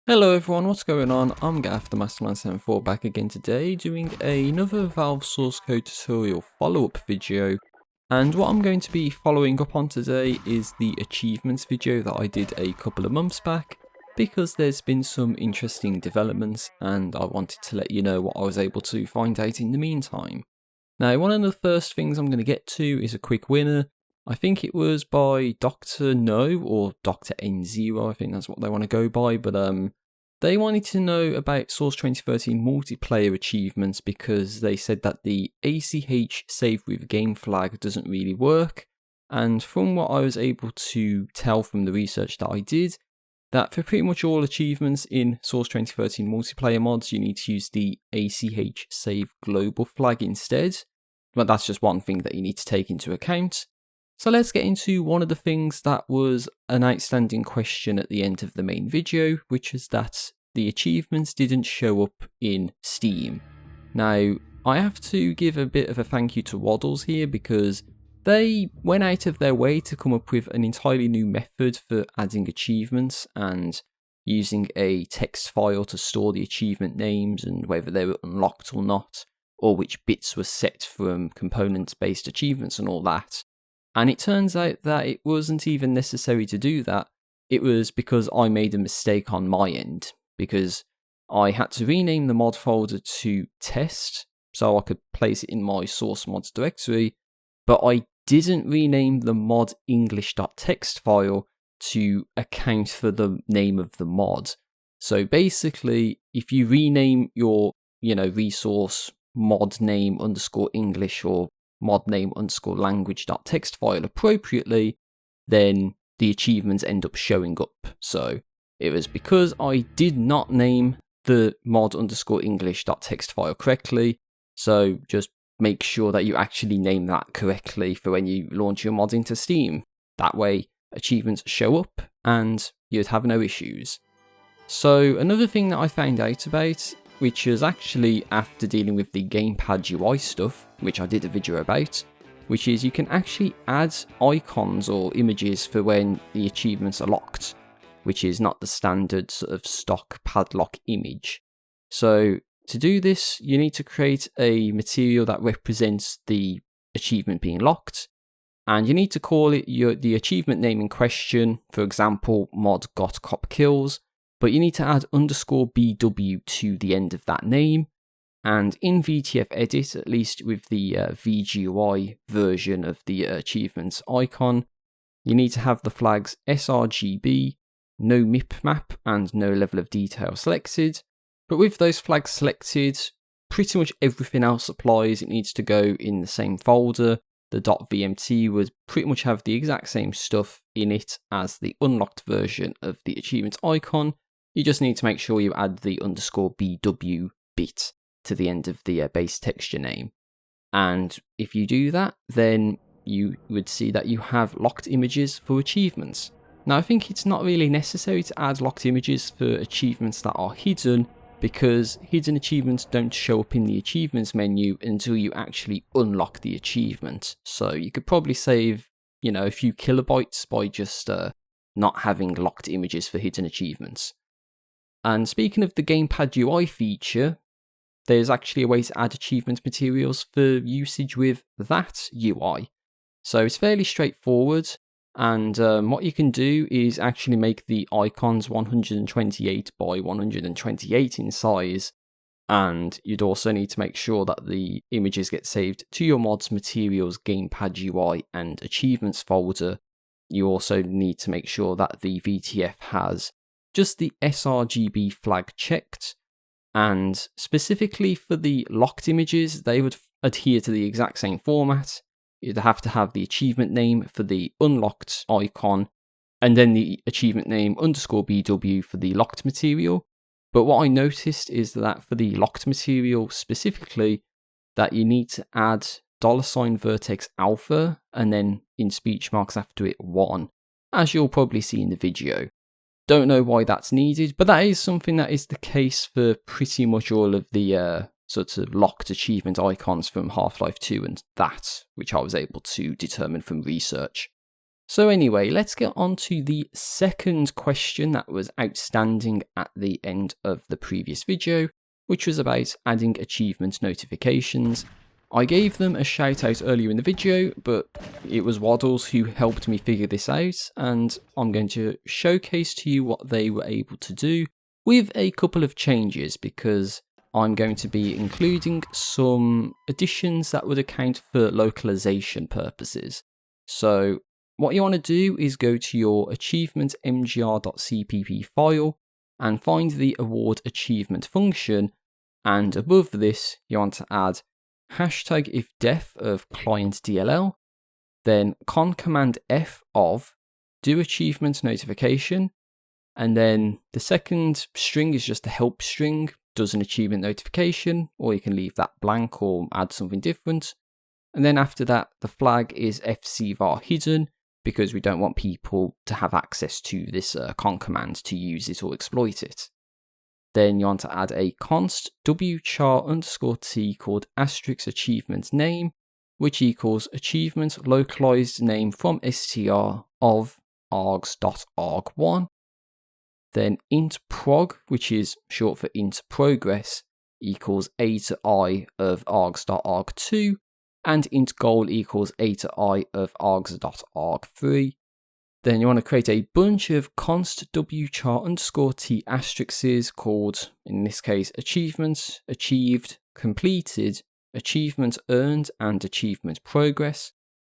Hello everyone, what's going on? I'm Gaff, the Masterman74, back again today doing another Valve source code tutorial follow-up video. And what I'm going to be following up on today is the achievements video that I did a couple of months back, because there's been some interesting developments and I wanted to let you know what I was able to find out in the meantime. Now, one of the first things I'm going to get to is a quick winner. I think it was by Dr. No or Dr. N0, I think that's what they want to go by, but they wanted to know about Source 2013 multiplayer achievements because they said that the ACH save with game flag doesn't really work, and from what I was able to tell from the research that I did, that for pretty much all achievements in Source 2013 multiplayer mods you need to use the ACH save global flag instead, but that's just one thing that you need to take into account. So let's get into one of the things that was an outstanding question at the end of the main video, which is that the achievements didn't show up in Steam. Now, I have to give a bit of a thank you to Waddles here because they went out of their way to come up with an entirely new method for adding achievements and using a text file to store the achievement names and whether they were unlocked or not, or which bits were set from components-based achievements and all that. And it turns out that it wasn't even necessary to do that. It was because I made a mistake on my end, because I had to rename the mod folder to test so I could place it in my source mods directory, but I didn't rename the mod english.txt file to account for the name of the mod. So basically, if you rename your, resource mod name underscore English or mod name underscore language.txt file appropriately, then the achievements end up showing up. So it was because I did not name the mod underscore English.txt file correctly. So just make sure that you actually name that correctly for when you launch your mod into Steam. That way achievements show up and you'd have no issues. So another thing that I found out about, which is actually after dealing with the gamepad UI stuff, which I did a video about, which is you can actually add icons or images for when the achievements are locked, which is not the standard sort of stock padlock image. So to do this, you need to create a material that represents the achievement being locked, and you need to call it the achievement name in question, for example, mod got cop kills, but you need to add underscore BW to the end of that name. And in VTF edit, at least with the VGUI version of the achievements icon, you need to have the flags sRGB, no MIP map, and no level of detail selected. But with those flags selected, pretty much everything else applies. It needs to go in the same folder. The .vmt would pretty much have the exact same stuff in it as the unlocked version of the achievements icon. You just need to make sure you add the underscore BW bit to the end of the base texture name. And if you do that, then you would see that you have locked images for achievements. Now, I think it's not really necessary to add locked images for achievements that are hidden, because hidden achievements don't show up in the achievements menu until you actually unlock the achievement. So you could probably save, a few kilobytes by just not having locked images for hidden achievements. And speaking of the gamepad UI feature, there's actually a way to add achievement materials for usage with that UI. So it's fairly straightforward, and what you can do is actually make the icons 128 by 128 in size, and you'd also need to make sure that the images get saved to your mod's materials, gamepad UI, and achievements folder. You also need to make sure that the VTF has just the sRGB flag checked, and specifically for the locked images, they would adhere to the exact same format. You'd have to have the achievement name for the unlocked icon, and then the achievement name underscore BW for the locked material. But what I noticed is that for the locked material specifically, that you need to add $vertex alpha, and then in speech marks after it 1, as you'll probably see in the video. Don't know why that's needed, but that is something that is the case for pretty much all of the sort of locked achievement icons from Half-Life 2 and that, which I was able to determine from research. So anyway, let's get on to the second question that was outstanding at the end of the previous video, which was about adding achievement notifications. I gave them a shout out earlier in the video, but it was Waddles who helped me figure this out, and I'm going to showcase to you what they were able to do with a couple of changes, because I'm going to be including some additions that would account for localization purposes. So what you want to do is go to your achievement mgr.cpp file and find the award achievement function, and above this you want to add hashtag if def of client DLL, then con command F of do achievement notification, and then the second string is just a help string, does an achievement notification, or you can leave that blank or add something different. And then after that, the flag is fcvar hidden, because we don't want people to have access to this con command to use it or exploit it. Then you want to add a const wchar_t called asterisk achievement name, which equals achievement localized name from str of args.arg1. Then int prog, which is short for int progress, equals a to I of args.arg2, and int goal equals a to I of args.arg3. Then you want to create a bunch of const wchar_t asterisks called, in this case, achievements, achieved, completed, achievement earned, and achievement progress.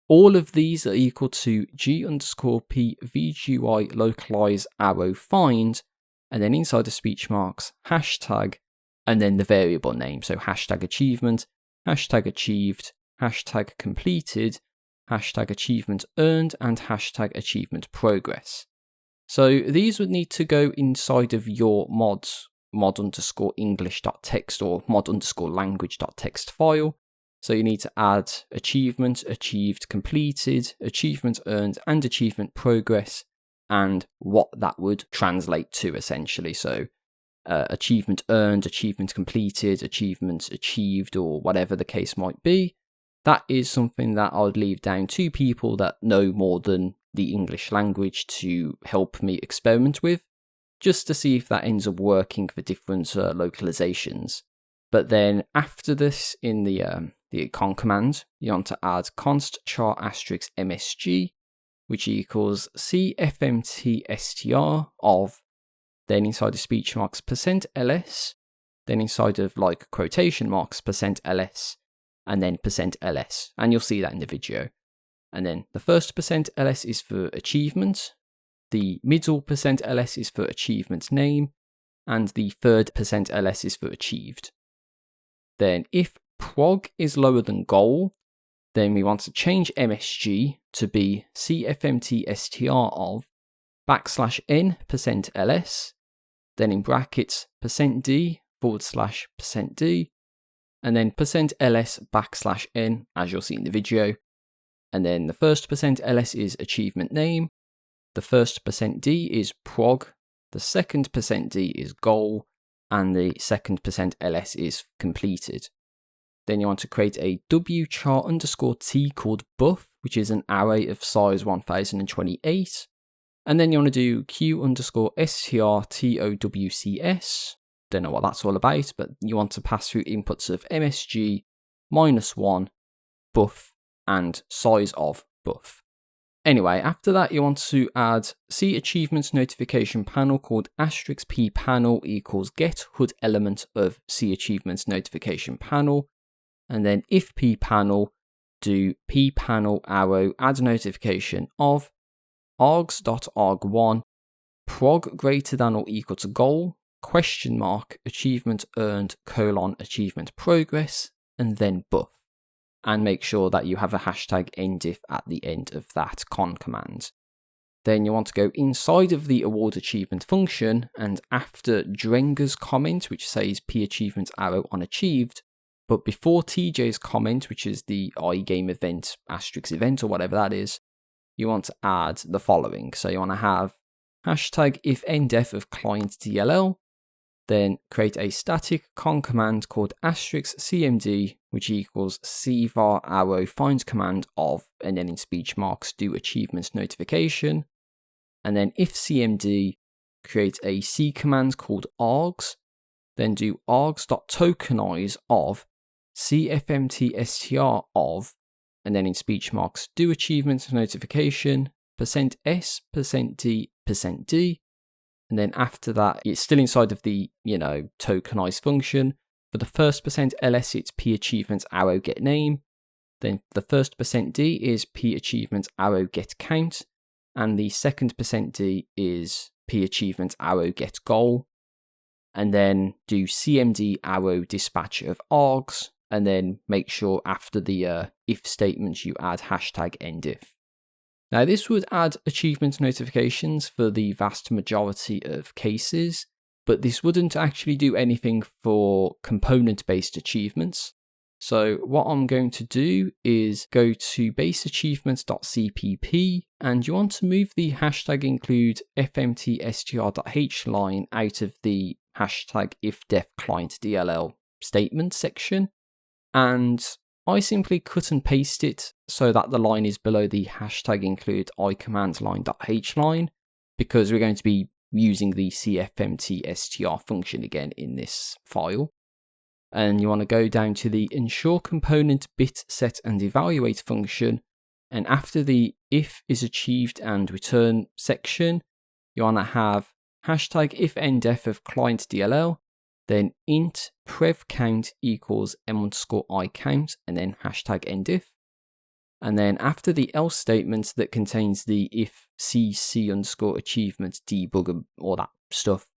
All of these are equal to g_p vgui localize arrow find, and then inside the speech marks, hashtag, and then the variable name. So hashtag achievement, hashtag achieved, hashtag completed, hashtag achievement earned, and hashtag achievement progress. So these would need to go inside of your mods, mod_english.txt or mod_language.txt file. So you need to add achievement, achieved, completed, achievement earned, and achievement progress, and what that would translate to essentially. So achievement earned, achievement completed, achievements achieved, or whatever the case might be. That is something that I would leave down to people that know more than the English language to help me experiment with, just to see if that ends up working for different localizations. But then after this, in the con command, you want to add const char asterisk msg, which equals cfmtstr of, then inside the speech marks %ls, then inside of like quotation marks %ls, and then %ls, and you'll see that in the video. And then the first %ls is for achievement, the middle %ls is for achievement name, and the third %ls is for achieved. Then if prog is lower than goal, then we want to change msg to be cfmtstr of \n %ls, then in brackets %d /%d, and then %ls \n, as you'll see in the video. And then the first %ls is achievement name, the first %d is prog, the second %d is goal, and the second %ls is completed. Then you want to create a wchar_t called buff, which is an array of size 1028. And then you want to do q_strtowcs. Don't know what that's all about, but you want to pass through inputs of msg, -1, buff, and size of buff. Anyway, after that, you want to add C achievements notification panel called *p panel equals get HUD element of C achievements notification panel. And then if p panel, do p panel arrow add notification of args.arg1 prog greater than or equal to goal achievement earned achievement progress, and then buff. And make sure that you have a hashtag endif at the end of that con command. Then you want to go inside of the award achievement function, and after Drenger's comment, which says p achievement arrow unachieved, but before TJ's comment, which is the iGame event asterisk event or whatever that is, you want to add the following. So you want to have hashtag if ndef of client DLL, then create a static con command called *cmd, which equals cvar arrow find command of, and then in speech marks do achievements notification. And then if cmd, create a C command called args, then do args.tokenize of cfmtstr of, and then in speech marks do achievements notification, %s, %d, %d, and then after that it's still inside of the tokenize function. For the first %ls it's p achievements arrow get name, then the first %d is p achievements arrow get count, and the second %d is p achievements arrow get goal, and then do cmd arrow dispatch of args, and then make sure after the if statements you add #endif. Now this would add achievement notifications for the vast majority of cases, but this wouldn't actually do anything for component-based achievements. So what I'm going to do is go to baseachievements.cpp, and you want to move the #include fmtstr.h line out of the #ifdefClientDLL statement section, and I simply cut and paste it so that the line is below the #include iCommandLine.h line, because we're going to be using the cfmtstr function again in this file. And you want to go down to the ensure component bit set and evaluate function, and after the if is achieved and return section, you want to have #ifndef of client DLL, then int prev count equals m_i_count, and then #endif. And then after the else statement that contains the if cc_achievement debug, all that stuff,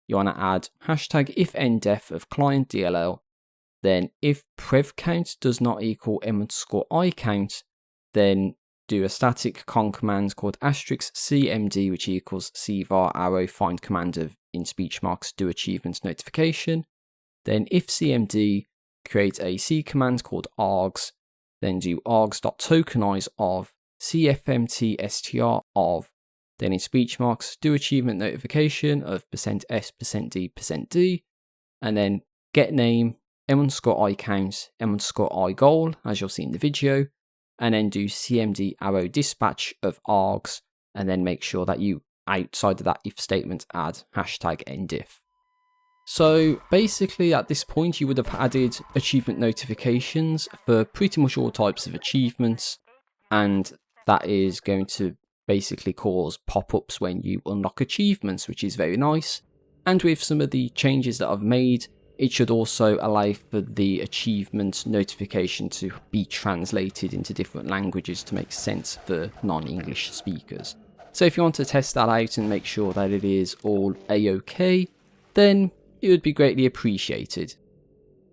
you want to add #ifndef of client DLL, then if prev count does not equal m_i_count, then do a static con command called *cmd, which equals cvar arrow find command of in speech marks do achievements notification. Then if cmd, create a C command called args, then do args.tokenize of cfmtstr of, then in speech marks do achievement notification of %s, %d, %d, and then get name m_i_count, m_i_goal, as you'll see in the video, and then do cmd arrow dispatch of args, and then make sure that you, outside of that if statement, add #endif. So basically at this point you would have added achievement notifications for pretty much all types of achievements, and that is going to basically cause pop-ups when you unlock achievements, which is very nice. And with some of the changes that I've made, it should also allow for the achievement notification to be translated into different languages to make sense for non-English speakers. So if you want to test that out and make sure that it is all a-okay, then it would be greatly appreciated.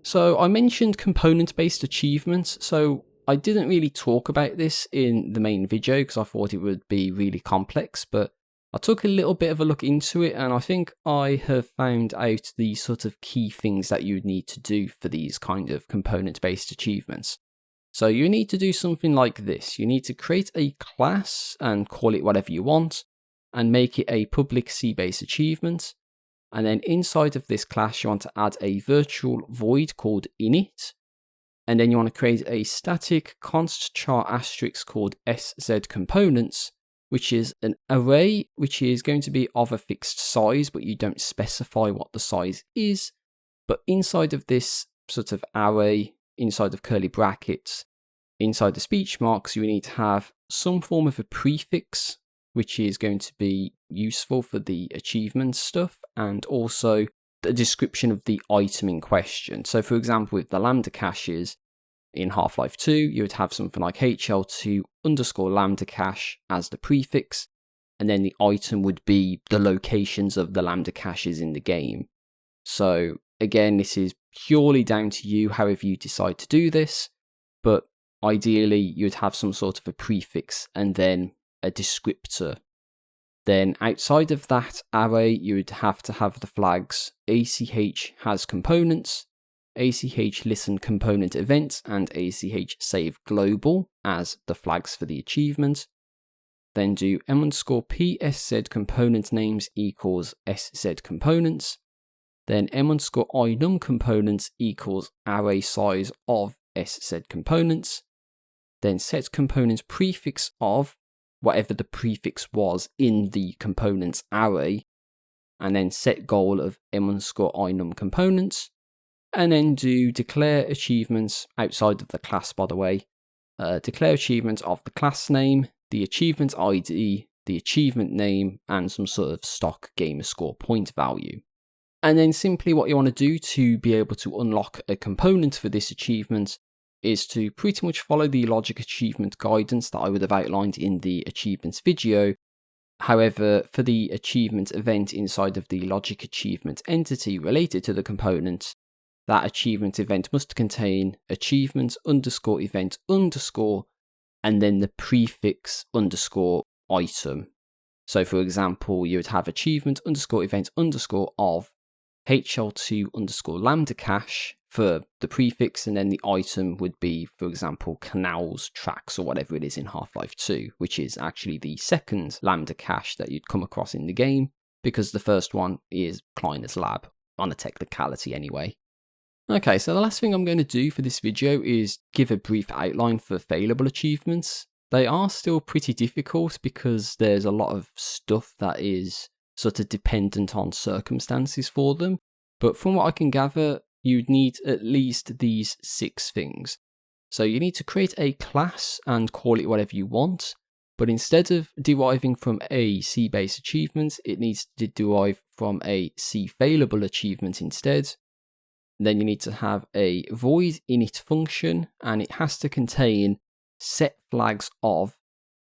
So I mentioned component-based achievements, so I didn't really talk about this in the main video because I thought it would be really complex, but I took a little bit of a look into it, and I think I have found out the sort of key things that you would need to do for these kind of component-based achievements. So you need to do something like this. You need to create a class and call it whatever you want, and make it a public C-based achievement. And then inside of this class, you want to add a virtual void called init. And then you want to create a static const char asterisk called szComponents, which is an array which is going to be of a fixed size, but you don't specify what the size is. But inside of this sort of array, inside of curly brackets, inside the speech marks, you need to have some form of a prefix, which is going to be useful for the achievement stuff, and also the description of the item in question. So for example, with the Lambda caches in Half-Life 2, you would have something like HL2_Lambda cache as the prefix, and then the item would be the locations of the Lambda caches in the game. So again, this is purely down to you, however you decide to do this, but ideally you'd have some sort of a prefix and then a descriptor. Then outside of that array, you would have to have the flags ACH has components, ACH listen component event, and ACH save global as the flags for the achievement. Then do m_p sz component names equals sz components. then m_i num components equals array size of s set components, then set components prefix of whatever the prefix was in the components array, and then set goal of m_i num components, and then do declare achievements outside of the class, by the way. Declare achievements of the class name, the achievement ID, the achievement name, and some sort of stock gamer score point value. And then simply what you want to do to be able to unlock a component for this achievement is to pretty much follow the logic achievement guidance that I would have outlined in the achievements video. However, for the achievement event inside of the logic achievement entity related to the component, that achievement event must contain achievement underscore event underscore and then the prefix underscore item. So for example, you would have achievement underscore event underscore of HL2 underscore lambda cache for the prefix, and then the item would be, for example, canals, tracks, or whatever it is in Half-Life 2, which is actually the second lambda cache that you'd come across in the game, because the first one is Kleiner's lab, on a technicality anyway. Okay, so the last thing I'm going to do for this video is give a brief outline for failable achievements. They are still pretty difficult because there's a lot of stuff that is sort of dependent on circumstances for them, but from what I can gather, you'd need at least these 6 things. So you need to create a class and call it whatever you want, but instead of deriving from a C-based achievement, it needs to derive from a C-failable achievement instead. Then you need to have a void init function, and it has to contain set flags of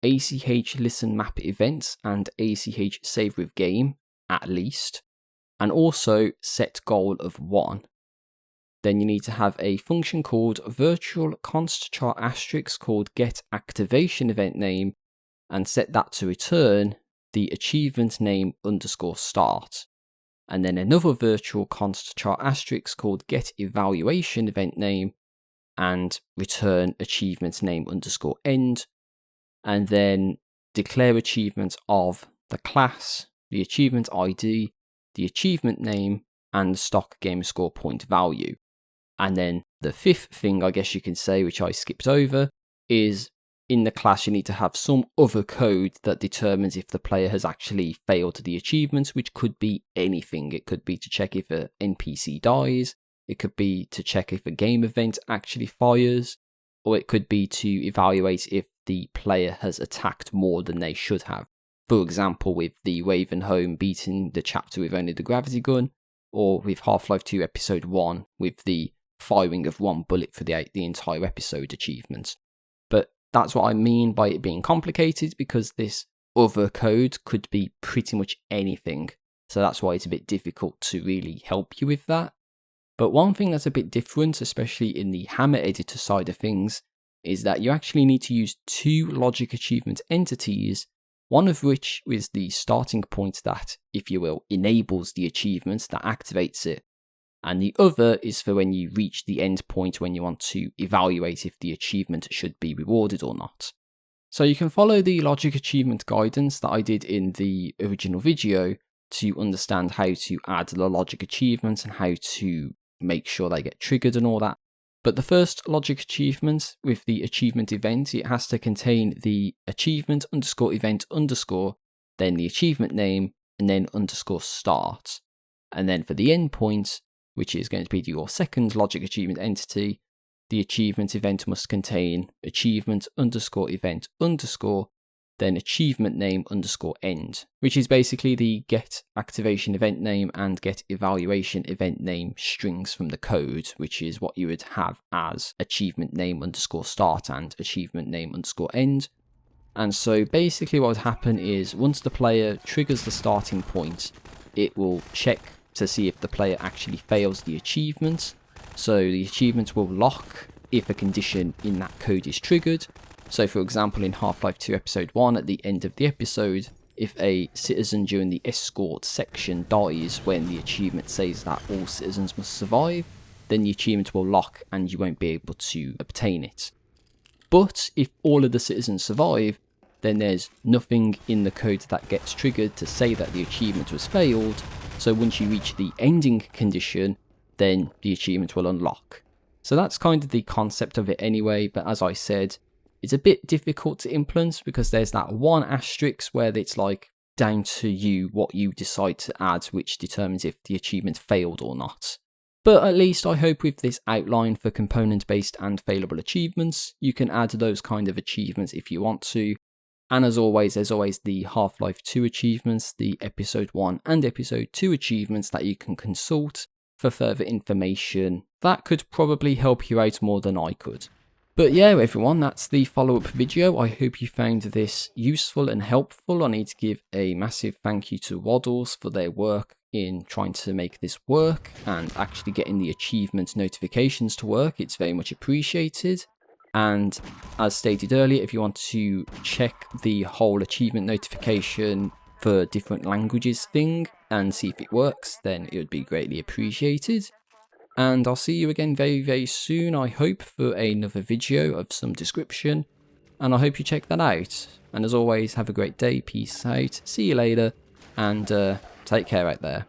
ACH listen map events and ACH save with game at least, and also set goal of 1. Then you need to have a function called virtual const char asterisk called get activation event name, and set that to return the achievement name underscore start. And then another virtual const char asterisk called get evaluation event name, and return achievement name underscore end. And then declare achievement of the class, the achievement ID, the achievement name, and the stock game score point value. And then the 5th thing, I guess you can say, which I skipped over, is in the class you need to have some other code that determines if the player has actually failed the achievement, which could be anything. It could be to check if an NPC dies, it could be to check if a game event actually fires, or it could be to evaluate if the player has attacked more than they should have. For example, with the Ravenholm beating the chapter with only the gravity gun, or with Half-Life 2 Episode 1 with the firing of 1 bullet for the entire episode achievement. But that's what I mean by it being complicated, because this other code could be pretty much anything. So that's why it's a bit difficult to really help you with that. But one thing that's a bit different, especially in the Hammer editor side of things, is that you actually need to use 2 logic achievement entities, one of which is the starting point that, if you will, enables the achievement, that activates it, and the other is for when you reach the end point when you want to evaluate if the achievement should be rewarded or not. So you can follow the logic achievement guidance that I did in the original video to understand how to add the logic achievements and how to make sure they get triggered and all that. But the first logic achievement with the achievement event, it has to contain the achievement underscore event underscore, then the achievement name, and then underscore start. And then for the endpoint, which is going to be your second logic achievement entity, the achievement event must contain achievement underscore event underscore, then achievement name underscore end, which is basically the get activation event name and get evaluation event name strings from the code, which is what you would have as achievement name underscore start and achievement name underscore end. And so basically what would happen is once the player triggers the starting point, it will check to see if the player actually fails the achievement. So the achievement will lock if a condition in that code is triggered. So for example, in Half-Life 2 Episode 1, at the end of the episode, if a citizen during the escort section dies when the achievement says that all citizens must survive, then the achievement will lock and you won't be able to obtain it. But if all of the citizens survive, then there's nothing in the code that gets triggered to say that the achievement was failed, So once you reach the ending condition, then the achievement will unlock. So that's kind of the concept of it anyway, but as I said, it's a bit difficult to implement because there's that one asterisk where it's like down to you what you decide to add, which determines if the achievement failed or not. But at least I hope with this outline for component-based and failable achievements, you can add those kind of achievements if you want to. And as always, there's always the Half-Life 2 achievements, the Episode 1 and Episode 2 achievements that you can consult for further information. That could probably help you out more than I could. But yeah, everyone, that's the follow-up video. I hope you found this useful and helpful. I need to give a massive thank you to Waddles for their work in trying to make this work and actually getting the achievement notifications to work. It's very much appreciated. And as stated earlier, if you want to check the whole achievement notification for different languages thing and see if it works, then it would be greatly appreciated. And I'll see you again very, very soon, I hope, for another video of some description. And I hope you check that out. And as always, have a great day, peace out, see you later, and take care out there.